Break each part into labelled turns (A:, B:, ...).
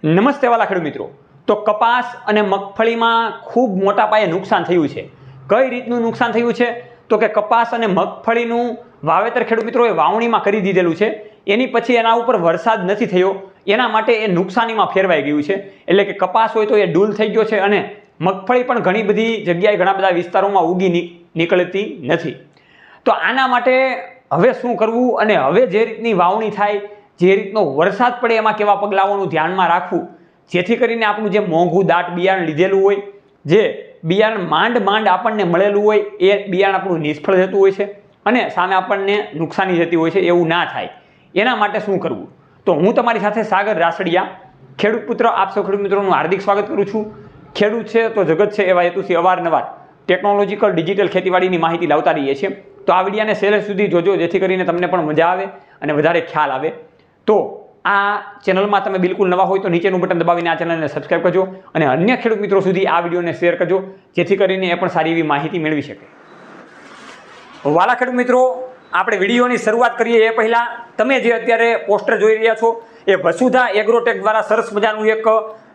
A: નમસ્તે વાલા ખેડૂત મિત્રો। તો કપાસ અને મગફળીમાં ખૂબ મોટા પાયે નુકસાન થયું છે। કઈ રીતનું નુકસાન થયું છે તો કે કપાસ અને મગફળીનું વાવેતર ખેડૂત મિત્રોએ વાવણીમાં કરી દીધેલું છે, એની પછી એના ઉપર વરસાદ નથી થયો, એના માટે એ નુકસાનીમાં ફેરવાઈ ગયું છે। એટલે કે કપાસ હોય તો એ ડૂલ થઈ ગયો છે અને મગફળી પણ ઘણી બધી જગ્યાએ ઘણા બધા વિસ્તારોમાં ઉગી નીકળતી નથી। તો આના માટે હવે શું કરવું અને હવે જે રીતની વાવણી થાય, જે રીતનો વરસાદ પડે એમાં કેવા પગલાઓનું ધ્યાનમાં રાખવું, જેથી કરીને આપણું જે મોંઘું દાટ બિયારણ લીધેલું હોય, જે બિયારણ માંડ આપણને મળેલું હોય, એ બિયારણ આપણું નિષ્ફળ જતું હોય છે અને સામે આપણને નુકસાની જતી હોય છે, એવું ના થાય એના માટે શું કરવું। તો હું તમારી સાથે સાગર રાસડિયા, ખેડૂત પુત્ર, આપ સૌ ખેડૂત મિત્રોનું હાર્દિક સ્વાગત કરું છું। ખેડૂત છે તો જગત છે એવા હેતુથી અવારનવાર ટેકનોલોજીકલ ડિજિટલ ખેતીવાડીની માહિતી લાવતા રહીએ છીએ। તો આ વિડીયોને છેલ્લે સુધી જોજો, જેથી કરીને તમને પણ મજા આવે અને વધારે ખ્યાલ આવે। તો આ ચેનલમાં તમે બિલકુલ નવા હોય તો નીચેનું બટન દબાવીને આ ચેનલને સબસ્ક્રાઇબ કરજો અને અન્ય ખેડૂત મિત્રો સુધી આ વિડીયોને શેર કરજો, જેથી કરીને એ પણ સારી એવી માહિતી મેળવી શકે। વાલા ખેડૂત મિત્રો, આપણે વિડીયોની શરૂઆત કરીએ એ પહેલાં તમે જે અત્યારે પોસ્ટર જોઈ રહ્યા છો એ વસુધા એગ્રોટેક દ્વારા સરસ મજાનું એક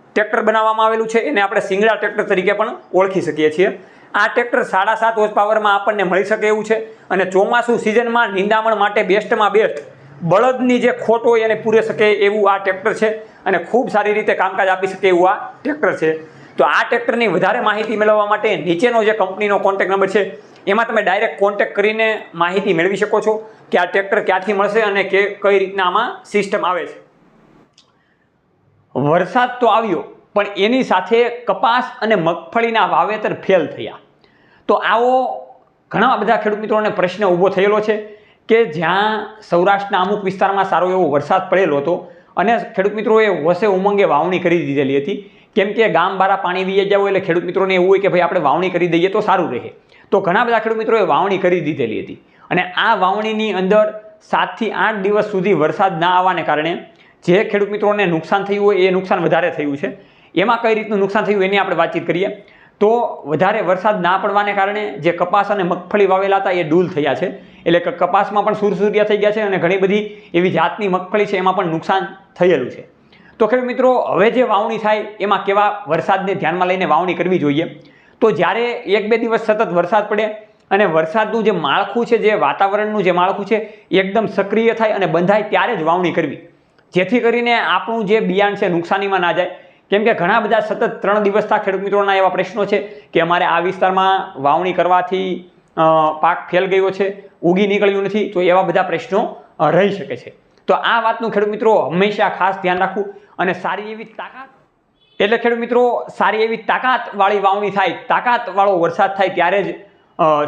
A: ટ્રેક્ટર બનાવવામાં આવેલું છે, એને આપણે સિંગડા ટ્રેક્ટર તરીકે પણ ઓળખી શકીએ છીએ। આ ટ્રેક્ટર 7.5 હોર્સ પાવરમાં આપણને મળી શકે એવું છે અને ચોમાસું સિઝનમાં નિંદામણ માટે બેસ્ટમાં બેસ્ટ, બળદની જે ખોટ હોય એને પૂરી શકે એવું આ ટ્રેક્ટર છે અને ખૂબ સારી રીતે કામકાજ આપી શકે એવું આ ટ્રેક્ટર છે। તો આ ટ્રેક્ટરની વધારે માહિતી મેળવવા માટે નીચેનો જે કંપનીનો કોન્ટેક્ટ નંબર છે એમાં તમે ડાયરેક્ટ કોન્ટેક્ટ કરીને માહિતી મેળવી શકો છો કે આ ટ્રેક્ટર ક્યાંથી મળશે અને કઈ રીતના આમાં સિસ્ટમ આવે છે। વરસાદ તો આવ્યો પણ એની સાથે કપાસ અને મગફળીના વાવેતર ફેલ થયા। તો આવો ઘણા બધા ખેડૂત મિત્રોને પ્રશ્ન ઊભો થયેલો છે કે જ્યાં સૌરાષ્ટ્રના અમુક વિસ્તારમાં સારો એવો વરસાદ પડેલો હતો અને ખેડૂત મિત્રોએ હોશે ઉમંગે વાવણી કરી દીધેલી હતી, કેમ કે ગામ બારા પાણી વી ગયા હોય એટલે ખેડૂત મિત્રોને એવું હોય કે ભાઈ આપણે વાવણી કરી દઈએ તો સારું રહે। તો ઘણા બધા ખેડૂત મિત્રોએ વાવણી કરી દીધેલી હતી અને આ વાવણીની અંદર 7 થી 8 દિવસ સુધી વરસાદ ના આવવાને કારણે જે ખેડૂત મિત્રોને નુકસાન થયું હોય એ નુકસાન વધારે થયું છે। એમાં કઈ રીતનું નુકસાન થયું એની આપણે વાતચીત કરીએ। તો વધારે વરસાદ ના પડવાને કારણે જે કપાસ અને મગફળી વાવેલા હતા એ ડૂલ થયા છે, એટલે કે કપાસમાં પણ સુરસુરિયા થઈ ગયા છે અને ઘણી બધી એવી જાતની મગફળી છે એમાં પણ નુકસાન થયેલું છે। તો ખેડૂત મિત્રો, હવે જે વાવણી થાય એમાં કેવા વરસાદને ધ્યાનમાં લઈને વાવણી કરવી જોઈએ। તો જ્યારે 1-2 દિવસ સતત વરસાદ પડે અને વરસાદનું જે માળખું છે, જે વાતાવરણનું જે માળખું છે એકદમ સક્રિય થાય અને બંધાય ત્યારે જ વાવણી કરવી, જેથી કરીને આપણું જે બિયારણ છે નુકસાનીમાં ના જાય। કેમ કે ઘણા બધા સતત 3 દિવસથી ખેડૂત મિત્રોના એવા પ્રશ્નો છે કે અમારે આ વિસ્તારમાં વાવણી કરવાથી પાક ફેલ ગયો છે, ઉગી નીકળ્યું નથી, તો એવા બધા પ્રશ્નો રહી શકે છે। તો આ વાતનું ખેડૂત મિત્રો હંમેશા ખાસ ધ્યાન રાખવું અને સારી એવી તાકાત, એટલે ખેડૂત મિત્રો સારી એવી તાકાતવાળી વાવણી થાય, તાકાતવાળો વરસાદ થાય ત્યારે જ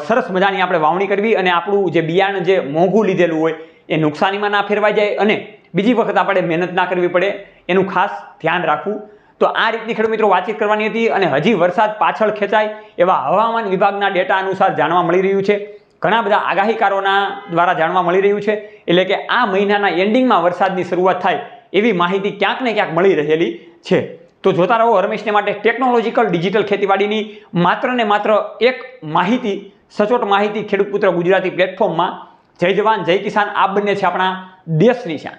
A: સરસ મજાની આપણે વાવણી કરવી અને આપણું જે બિયારણ જે મોંઘું લીધેલું હોય એ નુકસાનીમાં ના ફેરવાઈ જાય અને બીજી વખત આપણે મહેનત ના કરવી પડે, એનું ખાસ ધ્યાન રાખવું। તો આ રીતની ખેડૂત મિત્રો વાતચીત કરવાની હતી અને હજી વરસાદ પાછળ ખેંચાય એવા હવામાન વિભાગના ડેટા અનુસાર જાણવા મળી રહ્યું છે, ઘણા બધા આગાહીકારોના દ્વારા જાણવા મળી રહ્યું છે, એટલે કે આ મહિનાના એન્ડિંગમાં વરસાદની શરૂઆત થાય એવી માહિતી ક્યાંક ને ક્યાંક મળી રહેલી છે। તો જોતા રહો રમેશને માટે ટેકનોલોજીકલ ડિજિટલ ખેતીવાડીની માત્ર ને માત્ર એક માહિતી, સચોટ માહિતી ખેડૂત પુત્ર ગુજરાતી પ્લેટફોર્મમાં। જય જવાન જય કિસાન, આ બંને છે આપણા દેશની શાન।